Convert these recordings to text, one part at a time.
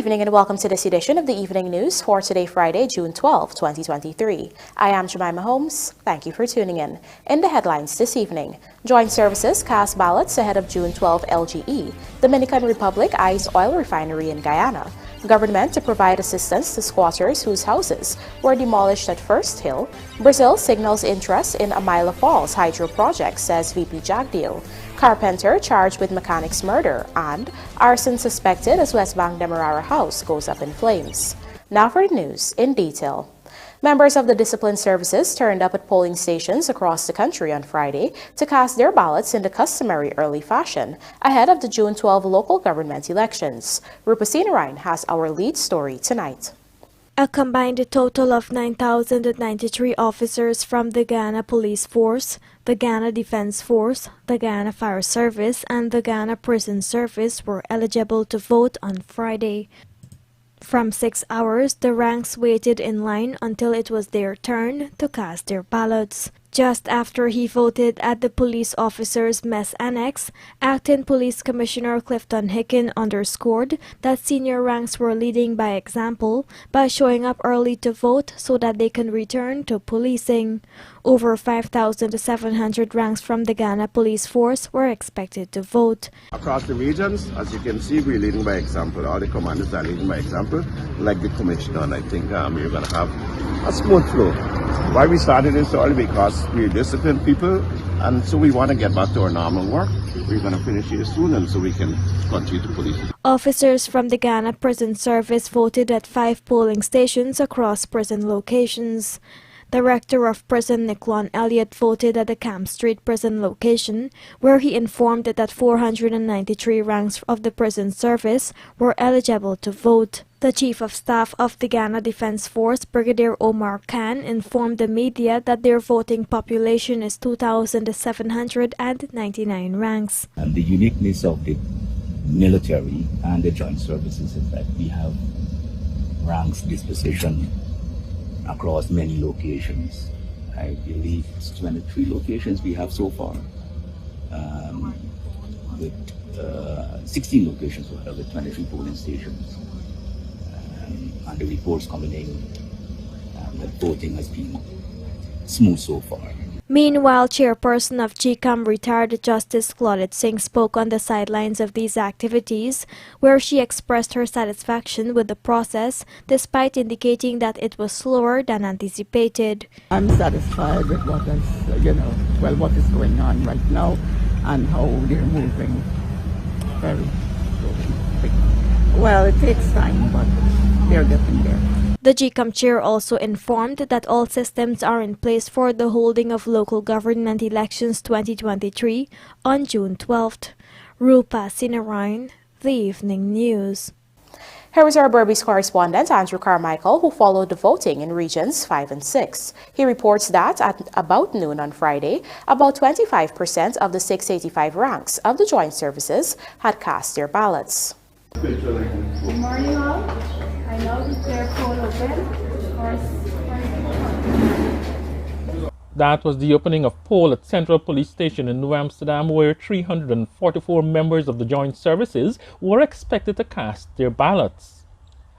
evening and welcome to this edition of the Evening News for today, Friday, June 12, 2023. I am Jemima Holmes. Thank you for tuning in. In the headlines this evening, Joint Services cast ballots ahead of June 12 LGE, Dominican Republic eyes oil refinery in Guyana, government to provide assistance to squatters whose houses were demolished at First Hill, Brazil signals interest in AMAILA Falls hydro project, says VP JAGDEO, Carpenter charged with mechanic's murder, and arson suspected as Westbank Demerara house goes up in flames. Now for the news in detail. Members of the discipline services turned up at polling stations across the country on Friday to cast their ballots in the customary early fashion ahead of the June 12 local government elections. Rupasina has our lead story tonight. A combined total of 9,093 officers from the Guyana Police Force, the Guyana Defense Force, the Guyana Fire Service, and the Guyana Prison Service were eligible to vote on Friday. From 6 hours, the ranks waited in line until it was their turn to cast their ballots. Just after he voted at the police officers' mess annex, Acting Police Commissioner Clifton Hicken underscored that senior ranks were leading by example by showing up early to vote so that they can return to policing. Over 5,700 ranks from the Guyana Police Force were expected to vote. Across the regions, as you can see, we're leading by example. All the commanders are leading by example, like the commissioner, and I think we're going to have a smooth flow. Why we started this early? Because we're disciplined people, and so we want to get back to our normal work. We're going to finish here soon, and so we can continue to police. Officers from the Guyana Prison Service voted at 5 polling stations across prison locations. Director of Prison Niklon Elliott voted at the Camp Street prison location, where he informed that 493 ranks of the prison service were eligible to vote. The Chief of Staff of the Guyana Defense Force, Brigadier Omar Khan, informed the media that their voting population is 2,799 ranks. And the uniqueness of the military and the joint services is that we have ranks disposition across many locations. I believe it's 23 locations we have so far, with 16 locations with 23 polling stations. And the reports coming in that voting has been smooth so far. Meanwhile, Chairperson of GCOM, retired Justice Claudette Singh, spoke on the sidelines of these activities, where she expressed her satisfaction with the process, despite indicating that it was slower than anticipated. I'm satisfied with what is, what is going on right now and how they're moving very quick. Well, it takes time, but they're getting there. The GCOM chair also informed that all systems are in place for the holding of local government elections 2023 on June 12th. Rupa Sinarayan, The Evening News. Here is our Berbice correspondent, Andrew Carmichael, who followed the voting in Regions 5 and 6. He reports that at about noon on Friday, about 25% of the 685 ranks of the joint services had cast their ballots. Good morning all. I now declare poll open. That was the opening of poll at Central Police Station in New Amsterdam, where 344 members of the joint services were expected to cast their ballots.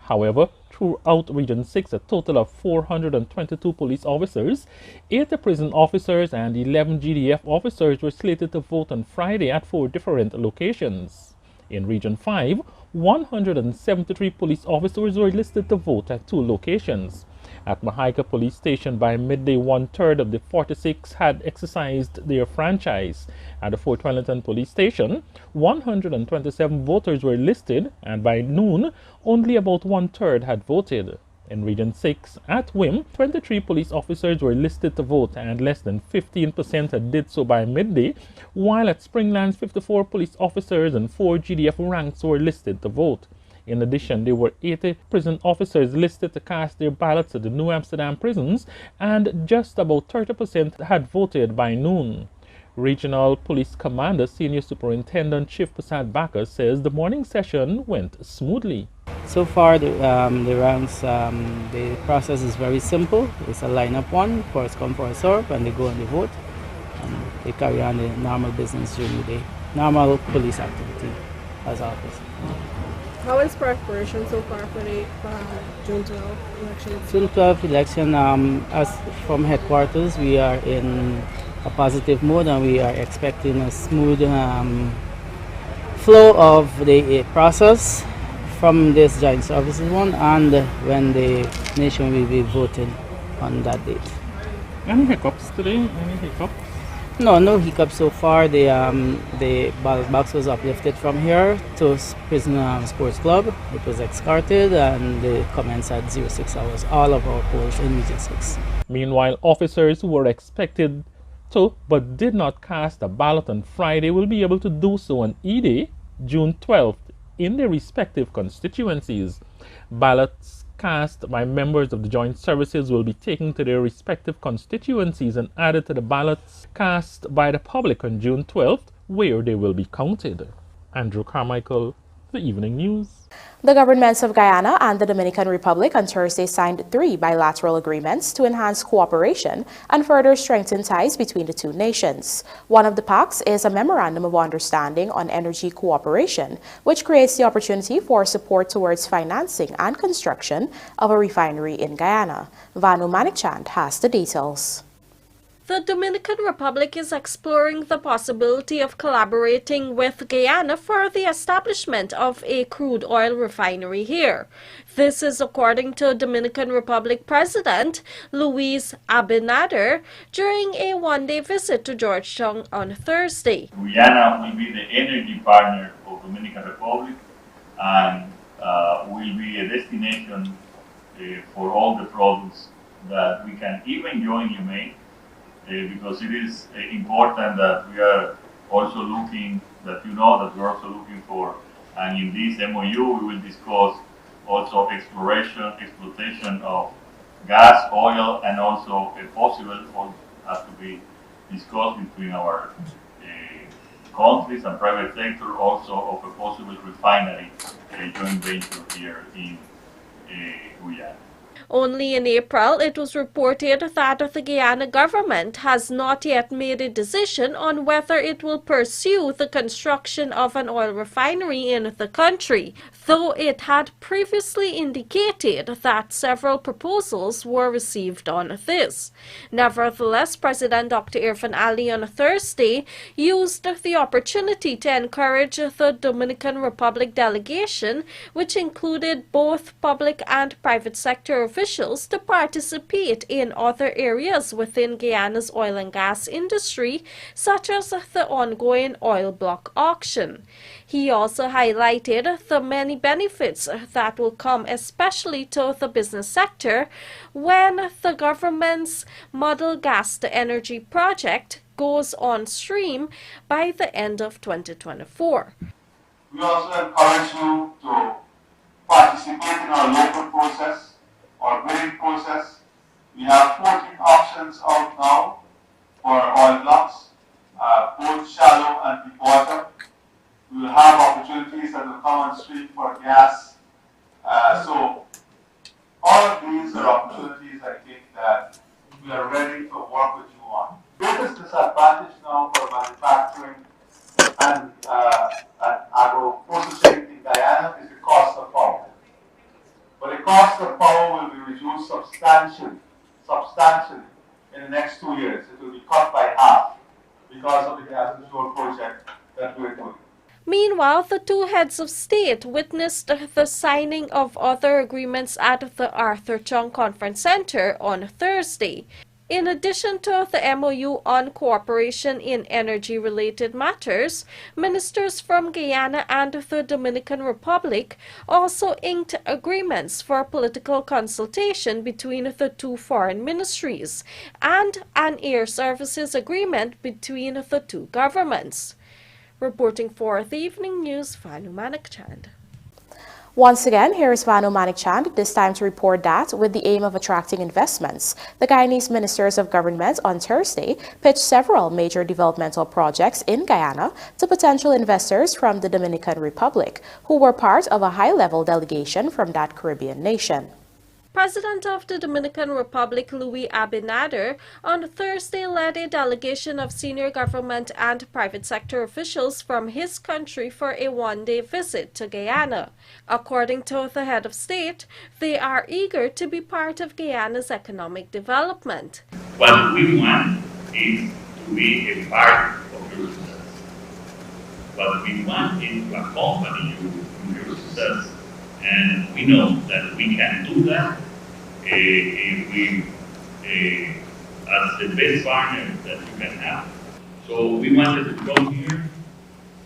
However, throughout Region 6, a total of 422 police officers, 80 prison officers, and 11 GDF officers were slated to vote on Friday at 4 different locations. In Region 5, 173 police officers were listed to vote at 2 locations. At Mahaica Police Station, by midday, 1/3 of the 46 had exercised their franchise. At the Fort Wellington Police Station, 127 voters were listed, and by noon, only about 1/3 had voted. In Region 6, at Wim, 23 police officers were listed to vote, and less than 15% had did so by midday, while at Springlands, 54 police officers and 4 GDF ranks were listed to vote. In addition, there were 80 prison officers listed to cast their ballots at the New Amsterdam prisons, and just about 30% had voted by noon. Regional Police Commander Senior Superintendent Chief Prasad Baka says the morning session went smoothly. So far, the ranks, the process is very simple. It's a lineup one, first come, first serve, and they go and they vote. And they carry on the normal business during the day, normal police activity as always. How is preparation so far for the June 12th elections? June 12th election, as from headquarters, we are in a positive mode and we are expecting a smooth flow of the process from this joint services one and when the nation will be voting on that date. Any hiccups today? Any hiccups? No hiccups so far. The ballot box was uplifted from here to Prison Sports Club. It was escorted and they commenced at 06 hours. All of our polls in Region 6. Meanwhile, officers who were expected to but did not cast a ballot on Friday will be able to do so on E-Day, June 12th, in their respective constituencies. Ballots cast by members of the joint services will be taken to their respective constituencies and added to the ballots cast by the public on June 12th, where they will be counted. Andrew Carmichael, The Evening News. The governments of Guyana and the Dominican Republic on Thursday signed 3 bilateral agreements to enhance cooperation and further strengthen ties between the two nations. One of the pacts is a Memorandum of Understanding on Energy Cooperation, which creates the opportunity for support towards financing and construction of a refinery in Guyana. Vanu Manikchand has the details. The Dominican Republic is exploring the possibility of collaborating with Guyana for the establishment of a crude oil refinery here. This is according to Dominican Republic President Luis Abinader during a one-day visit to Georgetown on Thursday. Guyana will be the energy partner of Dominican Republic and will be a destination for all the products that we can even jointly make. Because it is important that we are also looking, that you know that we're also looking for, and in this MOU we will discuss also exploitation of gas, oil, and also a possible, or has to be discussed between our countries and private sector, also of a possible refinery joint venture here in Guyana. Only in April, it was reported that the Guyana government has not yet made a decision on whether it will pursue the construction of an oil refinery in the country, though it had previously indicated that several proposals were received on this. Nevertheless, President Dr. Irfan Ali on Thursday used the opportunity to encourage the Dominican Republic delegation, which included both public and private sector officials, to participate in other areas within Guyana's oil and gas industry, such as the ongoing oil block auction. He also highlighted the many benefits that will come, especially to the business sector, when the government's model gas-to-energy project goes on stream by the end of 2024. We also encourage you to participate in our local process or bidding process. We have 14 options out now for oil blocks, both shallow and deep water. We will have opportunities that will come on stream for gas. So all of these are opportunities I think that we are ready to work with you on. Biggest disadvantage now for manufacturing and agro processing in Guyana is the cost of power. But the cost of power will be reduced substantially in the next 2 years. It will be cut by half because of the gas control project that we're doing. Meanwhile, the two heads of state witnessed the signing of other agreements at the Arthur Chung Conference Center on Thursday. In addition to the MOU on cooperation in energy-related matters, ministers from Guyana and the Dominican Republic also inked agreements for political consultation between the two foreign ministries and an air services agreement between the two governments. Reporting for The Evening News, Vanu Manikchand. Once again, here is Vanu Manikchand, this time to report that, with the aim of attracting investments, the Guyanese Ministers of Government on Thursday pitched several major developmental projects in Guyana to potential investors from the Dominican Republic, who were part of a high-level delegation from that Caribbean nation. President of the Dominican Republic, Luis Abinader, on Thursday led a delegation of senior government and private sector officials from his country for a one-day visit to Guyana. According to the head of state, they are eager to be part of Guyana's economic development. What we want is to be a part of your success. What we want is to accompany you in your success. And we know that we can do that if we, as the best partner that you can have. So we wanted to come here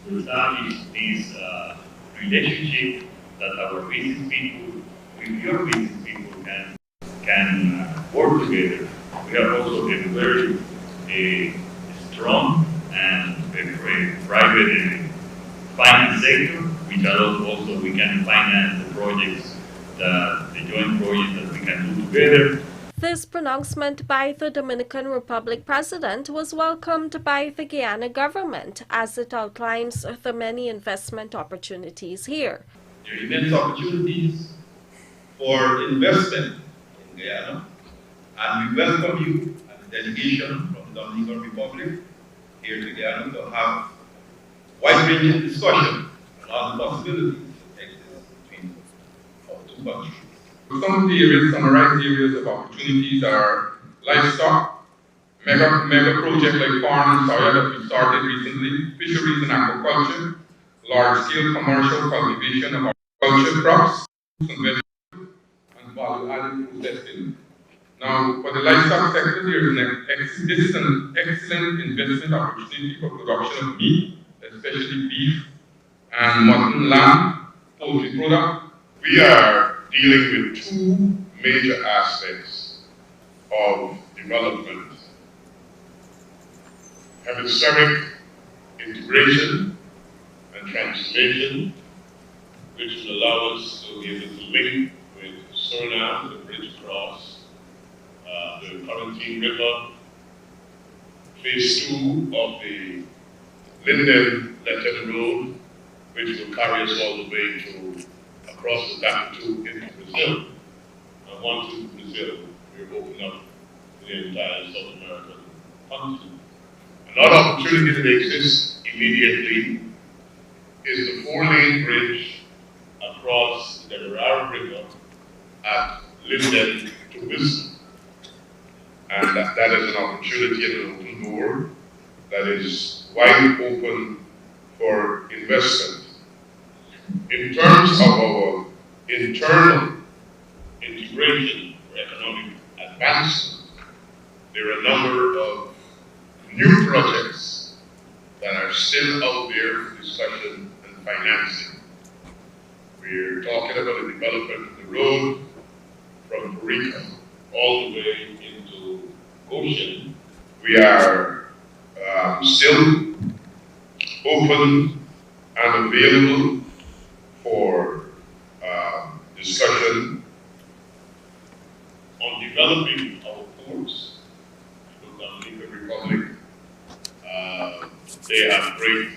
to establish this relationship that our business people, with your business people, can work together. We have also a very strong and private finance sector, which allows also we can finance the projects, the joint projects that we can do together. This pronouncement by the Dominican Republic President was welcomed by the Guyana government as it outlines the many investment opportunities here. There are immense opportunities for investment in Guyana, and we welcome you and the delegation from the Dominican Republic here to Guyana to have wide-ranging discussion on the possibilities that exist between our two countries. Some of the areas, summarized areas of opportunities are livestock, mega projects like corn and soya that we started recently, fisheries and aquaculture, large-scale commercial cultivation of agriculture crops, and vegetables, and value-added processing. Now, for the livestock sector, this is an excellent investment opportunity for production of meat, especially beef and mutton, lamb, poultry product. We are dealing with two major aspects of development: hemispheric integration and transformation, which will allow us to be able to link with Suriname, the bridge across the Quarantine River, phase 2 of the Linden-Letton Road, which will carry us all the way to across the Tattoo into Brazil. And once in Brazil, we're opening up the entire South American continent. Another opportunity that exists immediately is the 4-lane bridge across the Demerara River at Linden to Wisdom. And that is an opportunity and an open door that is wide open for investment. In terms of our internal integration for economic advancement, there are a number of new projects that are still out there for discussion and financing. We're talking about the development of the road from Eureka all the way into Goshen. We are still open and available for discussion on developing our ports. The Dominican Republic, they have great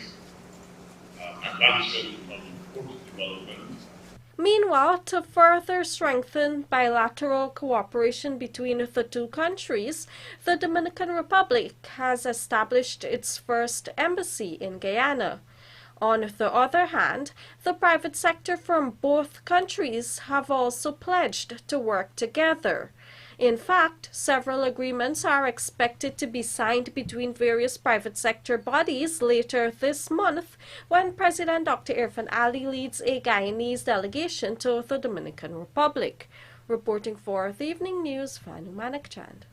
advancement on port development. Meanwhile, to further strengthen bilateral cooperation between the two countries, the Dominican Republic has established its first embassy in Guyana. On the other hand, the private sector from both countries have also pledged to work together. In fact, several agreements are expected to be signed between various private sector bodies later this month when President Dr. Irfaan Ali leads a Guyanese delegation to the Dominican Republic. Reporting for the Evening News, Vanu Manakchand.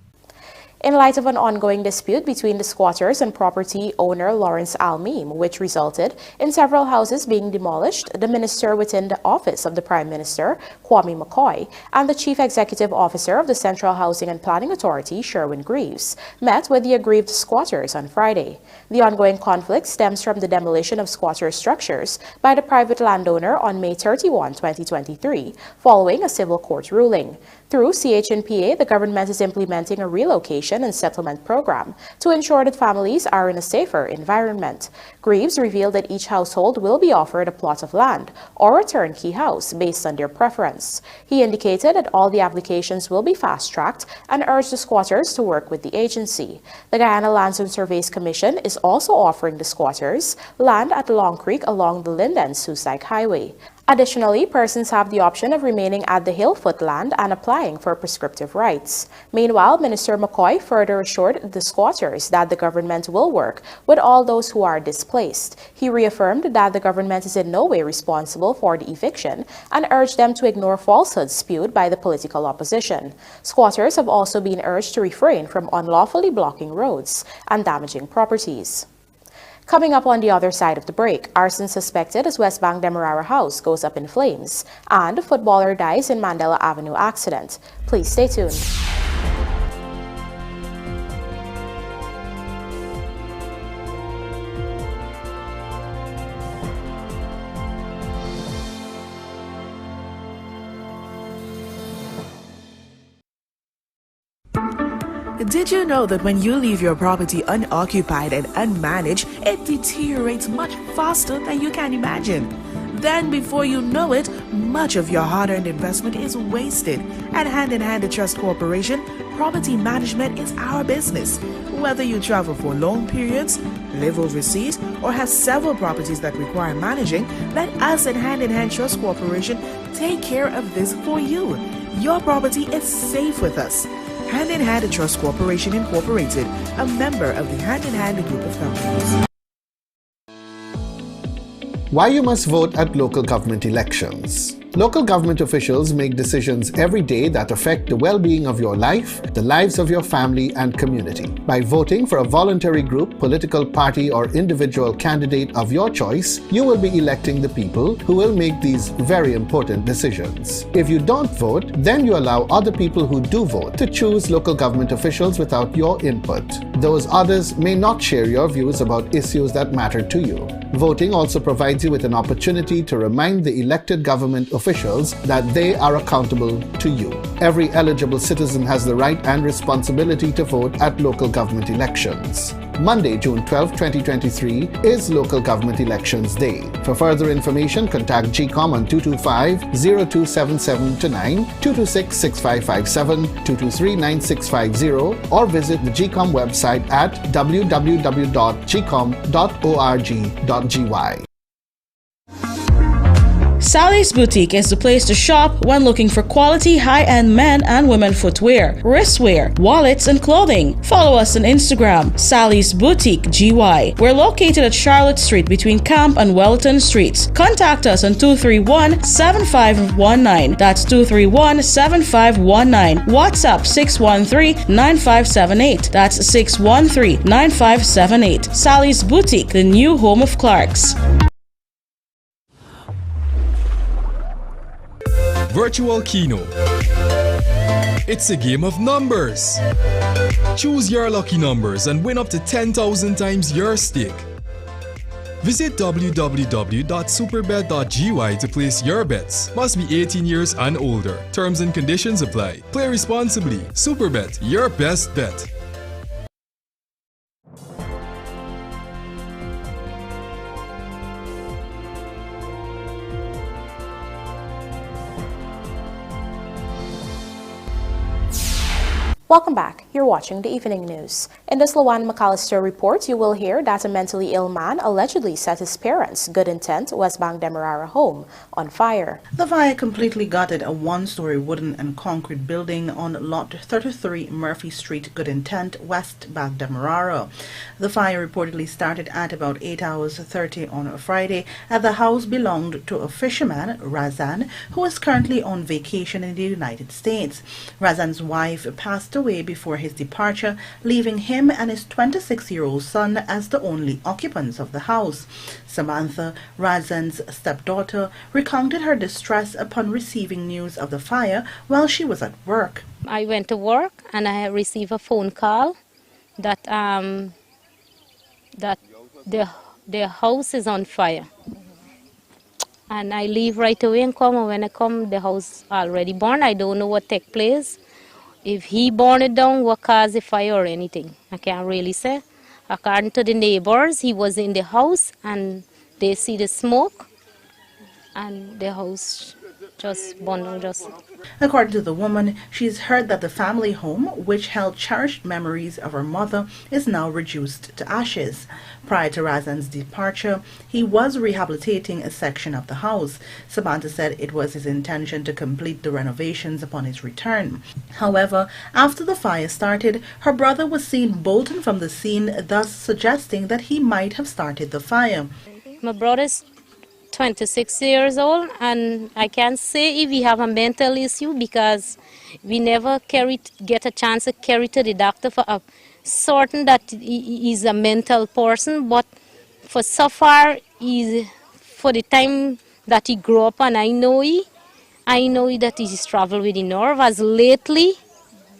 In light of an ongoing dispute between the squatters and property owner Lawrence Almeem, which resulted in several houses being demolished, the minister within the office of the Prime Minister, Kwame McCoy, and the Chief Executive Officer of the Central Housing and Planning Authority, Sherwin Greaves, met with the aggrieved squatters on Friday. The ongoing conflict stems from the demolition of squatter structures by the private landowner on May 31, 2023, following a civil court ruling. Through CHNPA, the government is implementing a relocation and settlement program to ensure that families are in a safer environment. Greaves revealed that each household will be offered a plot of land or a turnkey house based on their preference. He indicated that all the applications will be fast-tracked and urged the squatters to work with the agency. The Guyana Lands and Surveys Commission is also offering the squatters land at Long Creek along the Linden-Susike Highway. Additionally, persons have the option of remaining at the Hillfoot land and applying for prescriptive rights. Meanwhile, Minister McCoy further assured the squatters that the government will work with all those who are displaced. He reaffirmed that the government is in no way responsible for the eviction and urged them to ignore falsehoods spewed by the political opposition. Squatters have also been urged to refrain from unlawfully blocking roads and damaging properties. Coming up on the other side of the break, arson suspected as Westbank Demerara house goes up in flames, and footballer dies in Mandela Avenue accident. Please stay tuned. Did you know that when you leave your property unoccupied and unmanaged, it deteriorates much faster than you can imagine? Then before you know it, much of your hard-earned investment is wasted. At Hand in Hand Trust Corporation, property management is our business. Whether you travel for long periods, live overseas, or have several properties that require managing, let us at Hand in Hand Trust Corporation take care of this for you. Your property is safe with us. Hand in Hand Trust Corporation Incorporated, a member of the Hand in Hand Group of Companies. Why you must vote at local government elections. Local government officials make decisions every day that affect the well-being of your life, the lives of your family and community. By voting for a voluntary group, political party or individual candidate of your choice, you will be electing the people who will make these very important decisions. If you don't vote, then you allow other people who do vote to choose local government officials without your input. Those others may not share your views about issues that matter to you. Voting also provides you with an opportunity to remind the elected government officials that they are accountable to you. Every eligible citizen has the right and responsibility to vote at local government elections. Monday, June 12, 2023 is Local Government Elections Day. For further information, contact GCOM on 225-0277-9, 226-6557, 223-9650, or visit the GCOM website at www.gcom.org.gy. Sally's Boutique is the place to shop when looking for quality high-end men and women footwear, wristwear, wallets, and clothing. Follow us on Instagram, Sally's Boutique GY. We're located at Charlotte Street between Camp and Wellington Streets. Contact us on 231-7519. That's 231-7519. WhatsApp 613-9578. That's 613-9578. Sally's Boutique, the new home of Clarks. Virtual Keno. It's a game of numbers. Choose your lucky numbers and win up to 10,000 times your stake. Visit www.superbet.gy to place your bets. Must be 18 years and older. Terms and conditions apply. Play responsibly. Superbet, your best bet. Welcome back. You're watching the Evening News. In this Lawan McAllister report, you will hear that a mentally ill man allegedly set his parents' Good Intent Westbank Demerara home on fire. The fire completely gutted a one-story wooden and concrete building on Lot 33 Murphy Street, Good Intent, Westbank Demerara. The fire reportedly started at about 8 hours 30 on Friday, and the house belonged to a fisherman, Razan, who is currently on vacation in the United States. Razan's wife passed away before his departure, leaving him and his 26-year-old son as the only occupants of the house. Samantha, Razan's stepdaughter, recounted her distress upon receiving news of the fire while she was at work. I went to work and I received a phone call that the house is on fire. and I leave right away and come. And when I come, the house already burned. I don't know what take place. If he burned it down, what caused the fire or anything, I can't really say. According to the neighbors, he was in the house and they see the smoke and the house just burned down just. According to the woman, she's heard that the family home, which held cherished memories of her mother, is now reduced to ashes. Prior to Razan's departure, he was rehabilitating a section of the house. Samantha said it was his intention to complete the renovations upon his return. However, after the fire started, her brother was seen bolting from the scene, thus suggesting that he might have started the fire. My brother's 26 years old, and I can't say if he have a mental issue because we never get a chance to carry to the doctor for a certain that he is a mental person, but for so far, for the time that he grew up, and I know that he's traveled with the nerve, as lately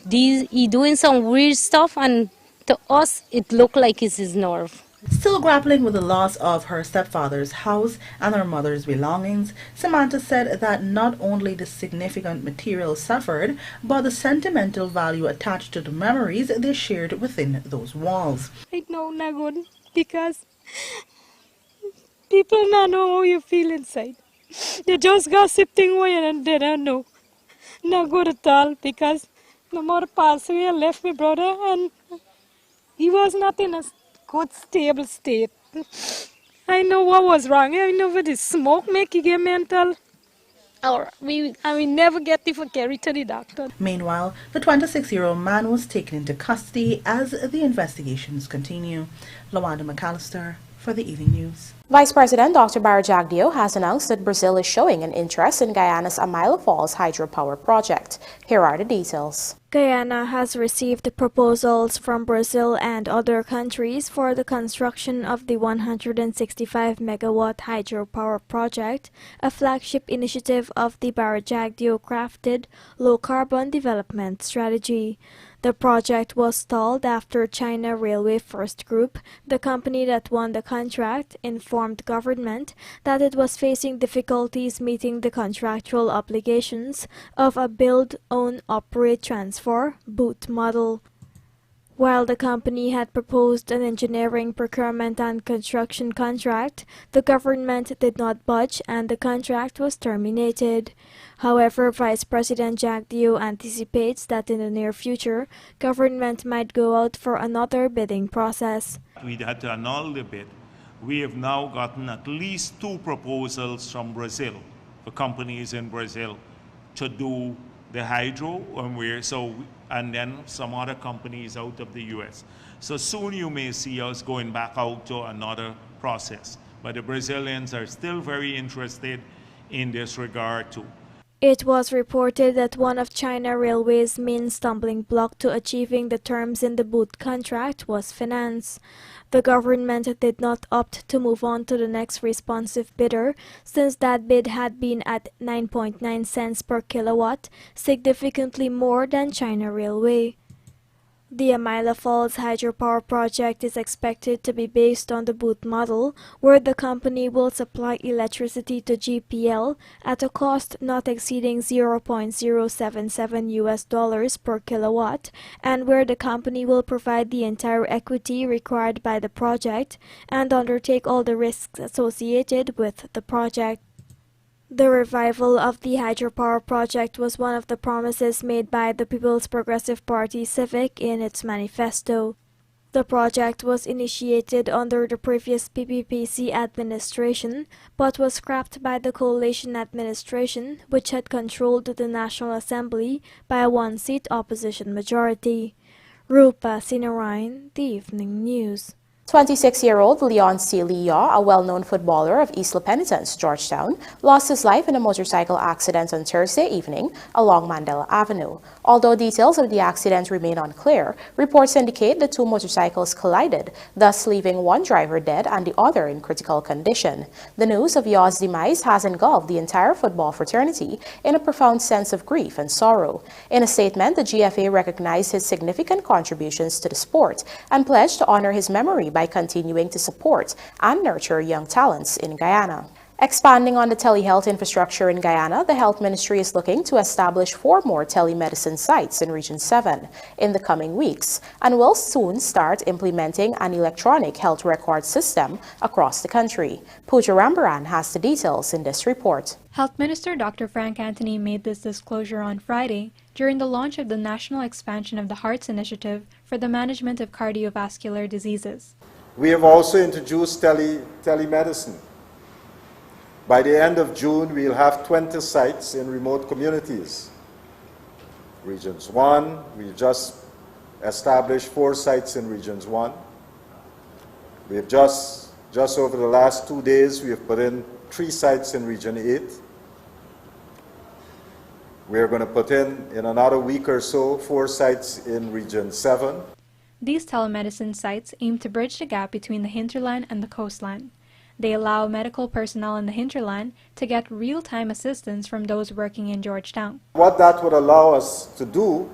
he doing some weird stuff, and to us it looked like it's his nerve. Still grappling with the loss of her stepfather's house and her mother's belongings, Samantha said that not only the significant material suffered, but the sentimental value attached to the memories they shared within those walls. Right now, not good, because people don't know how you feel inside. They just gossiping away and they don't know. Not good at all, because my mother passed away and left my brother, and he was not in a good, stable state. I know what was wrong. I know what the smoke make you get mental. Or we never get to carry to the doctor. Meanwhile, the 26-year-old man was taken into custody as the investigations continue. Lawanda McAllister for the Evening News. Vice President Dr. JAGDEO has announced that Brazil is showing an interest in Guyana's AMAILA Falls hydropower project. Here are the details. Guyana has received proposals from Brazil and other countries for the construction of the 165-megawatt hydropower project, a flagship initiative of the JAGDEO crafted low-carbon development strategy. The project was stalled after China Railway First Group, the company that won the contract, informed government that it was facing difficulties meeting the contractual obligations of a build, own, operate, transfer (BOOT) model. While the company had proposed an engineering, procurement and construction contract, the government did not budge and the contract was terminated. However, Vice President JAGDEO anticipates that in the near future, government might go out for another bidding process. We had to annul the bid. We have now gotten at least 2 proposals from Brazil, for companies in Brazil, to do the hydro, and then some other companies out of the U.S. So soon you may see us going back out to another process. But the Brazilians are still very interested in this regard too. It was reported that one of China Railway's main stumbling block to achieving the terms in the BOOT contract was finance. The government did not opt to move on to the next responsive bidder, since that bid had been at 9.9 cents per kilowatt, significantly more than China Railway. The AMAILA Falls hydropower project is expected to be based on the BOOT model, where the company will supply electricity to GPL at a cost not exceeding $0.077 per kilowatt, and where the company will provide the entire equity required by the project and undertake all the risks associated with the project. The revival of the hydropower project was one of the promises made by the People's Progressive Party Civic in its manifesto. The project was initiated under the previous PPPC administration, but was scrapped by the coalition administration, which had controlled the National Assembly by a 1-seat opposition majority. Rupa Sinarayan, The Evening News. 26-year-old Leon C. Liaw, a well-known footballer of East La Penitence, Georgetown, lost his life in a motorcycle accident on Thursday evening along Mandela Avenue. Although details of the accident remain unclear, reports indicate the 2 motorcycles collided, thus leaving one driver dead and the other in critical condition. The news of Liaw's demise has engulfed the entire football fraternity in a profound sense of grief and sorrow. In a statement, the GFA recognized his significant contributions to the sport and pledged to honor his memory by continuing to support and nurture young talents in Guyana. Expanding on the telehealth infrastructure in Guyana, the Health Ministry is looking to establish 4 more telemedicine sites in Region 7 in the coming weeks and will soon start implementing an electronic health record system across the country. Pooja Rambaran has the details in this report. Health Minister Dr. Frank Anthony made this disclosure on Friday during the launch of the National Expansion of the Hearts Initiative for the Management of Cardiovascular Diseases. We have also introduced telemedicine. By the end of June, we'll have 20 sites in remote communities. Regions 1, we just established 4 sites in Regions 1. We have just over the last 2 days, we have put in 3 sites in Region 8. We are going to put in another week or so, 4 sites in Region 7. These telemedicine sites aim to bridge the gap between the hinterland and the coastline. They allow medical personnel in the hinterland to get real-time assistance from those working in Georgetown. What that would allow us to do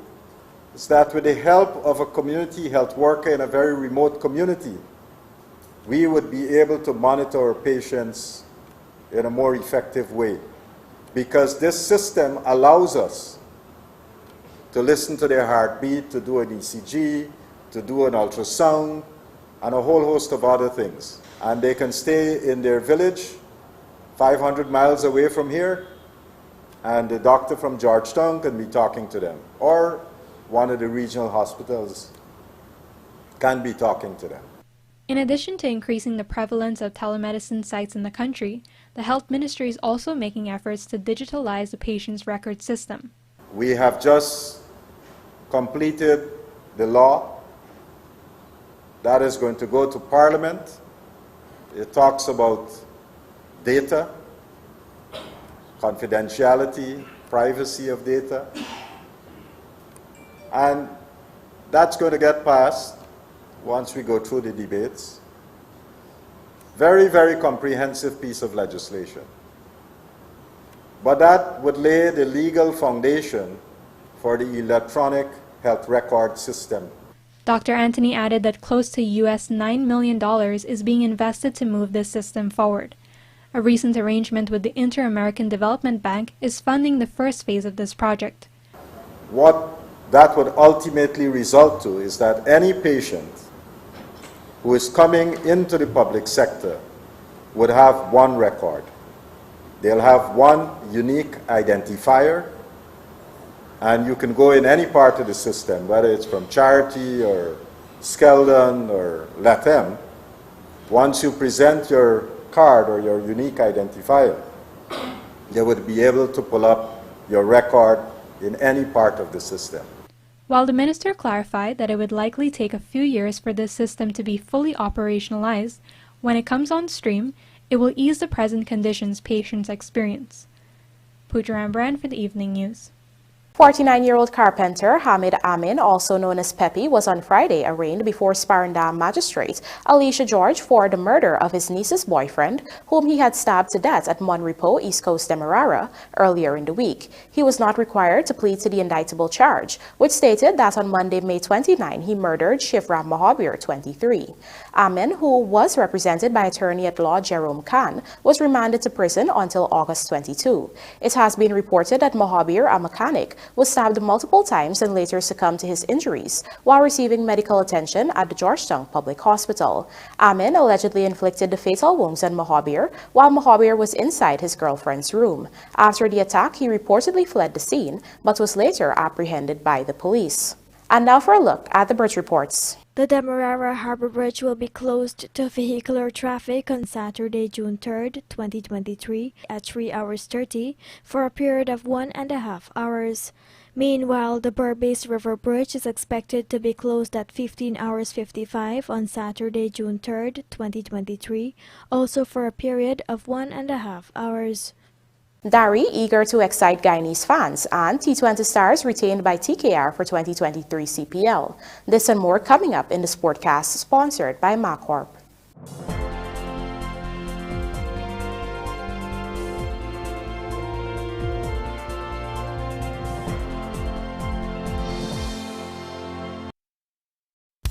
is that with the help of a community health worker in a very remote community, we would be able to monitor our patients in a more effective way. Because this system allows us to listen to their heartbeat, to do an ECG, to do an ultrasound, and a whole host of other things. And they can stay in their village 500 miles away from here, and the doctor from Georgetown can be talking to them, or one of the regional hospitals can be talking to them. In addition to increasing the prevalence of telemedicine sites in the country, the Health Ministry is also making efforts to digitalize the patient's record system. We have just completed the law that is going to go to Parliament. It talks about data, confidentiality, privacy of data, and that's going to get passed once we go through the debates. Very, very comprehensive piece of legislation. But that would lay the legal foundation for the electronic health record system. Dr. Anthony added that close to US $9 million is being invested to move this system forward. A recent arrangement with the Inter-American Development Bank is funding the first phase of this project. What that would ultimately result to is that any patient who is coming into the public sector would have one record. They'll have one unique identifier, and you can go in any part of the system, whether it's from Charity or Skeldon or Latem. Once you present your card or your unique identifier, they would be able to pull up your record in any part of the system. While the minister clarified that it would likely take a few years for this system to be fully operationalized, when it comes on stream, it will ease the present conditions patients experience. Pooja Rambaran for the Evening News. 49-year-old carpenter Hamid Amin, also known as Pepe, was on Friday arraigned before Sparendam magistrate Alicia George for the murder of his niece's boyfriend, whom he had stabbed to death at Monrepo, East Coast Demerara, earlier in the week. He was not required to plead to the indictable charge, which stated that on Monday, May 29, he murdered Shivram Mahabir, 23. Amin, who was represented by attorney-at-law Jerome Khan, was remanded to prison until August 22. It has been reported that Mahabir, a mechanic, was stabbed multiple times and later succumbed to his injuries while receiving medical attention at the Georgetown Public Hospital. Amin allegedly inflicted the fatal wounds on Mahabir while Mahabir was inside his girlfriend's room. After the attack, he reportedly fled the scene but was later apprehended by the police. And now for a look at the bridge reports. The Demerara Harbor Bridge will be closed to vehicular traffic on Saturday, June 3rd, 2023 at 3 hours 30 for a period of 1.5 hours. Meanwhile, the Burbase River Bridge is expected to be closed at 15 hours 55 on Saturday, June 3rd, 2023, also for a period of 1.5 hours. Dari eager to excite Guyanese fans, and T20 stars retained by TKR for 2023 CPL. This and more coming up in the Sportcast, sponsored by MacCorp.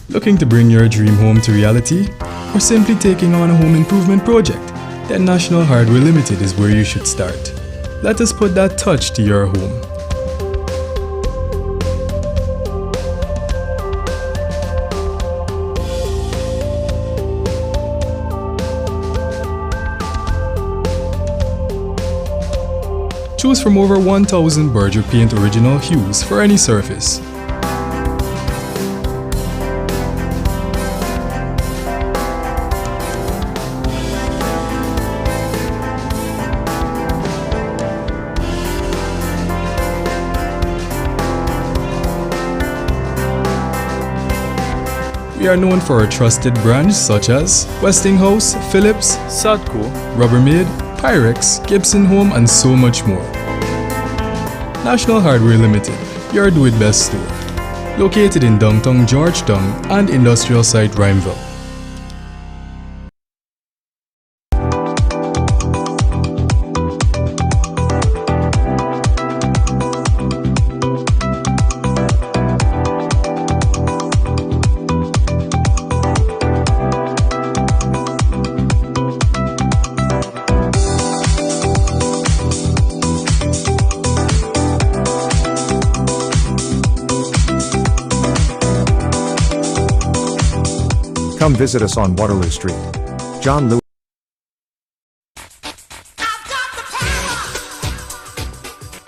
Looking to bring your dream home to reality? Or simply taking on a home improvement project? then National Hardware Limited is where you should start. Let us put that touch to your home. Choose from over 1,000 Berger Paint original hues for any surface. We are known for our trusted brands such as Westinghouse, Philips, Sadco, Rubbermaid, Pyrex, Gibson Home, and so much more. National Hardware Limited, your do-it-best store. Located in downtown Georgetown and industrial site Rhymeville. Come visit us on Waterloo Street. John Lewis.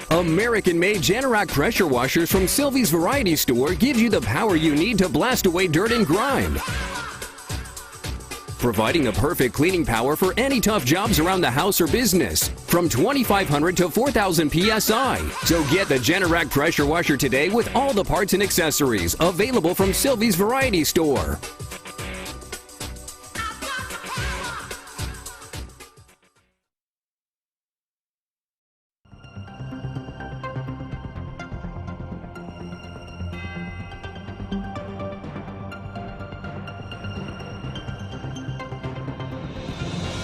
American-made Janorak pressure washers from Sylvie's Variety Store gives you the power you need to blast away dirt and grime. Providing the perfect cleaning power for any tough jobs around the house or business. From 2,500 to 4,000 PSI. So get the Janorak pressure washer today with all the parts and accessories available from Sylvie's Variety Store.